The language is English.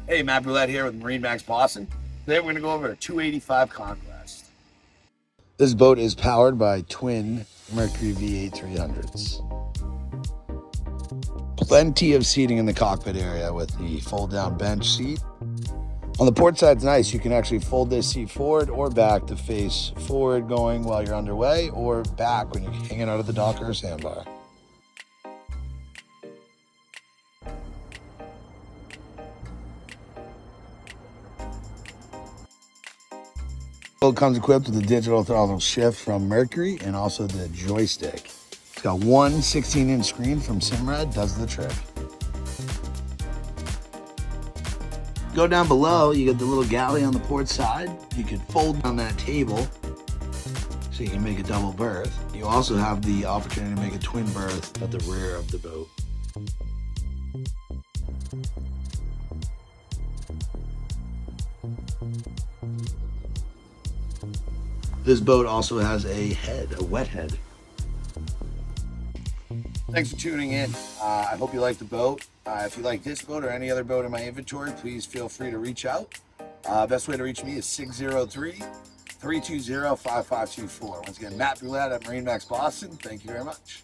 Hey, Matt Roulette here with MarineMax Boston. Today we're going to go over a 285 Conquest. This boat is powered by twin Mercury V8 300s. Plenty of seating in the cockpit area with the fold-down bench seat. On the port side's nice. You can actually fold this seat forward or back to face forward going while you're underway, or back when you're hanging out of the dock or sandbar. It comes equipped with a digital throttle shift from Mercury and also the joystick. It's got one 16-inch screen from Simrad, does the trick. Go down below, you get the little galley on the port side. You can fold down that table so you can make a double berth. You also have the opportunity to make a twin berth at the rear of the boat. This boat also has a head, a wet head. Thanks for tuning in. I hope you like the boat. If you like this boat or any other boat in my inventory, please feel free to reach out. Best way to reach me is 603-320-5524. Once again, Matt Roulette at MarineMax Boston. Thank you very much.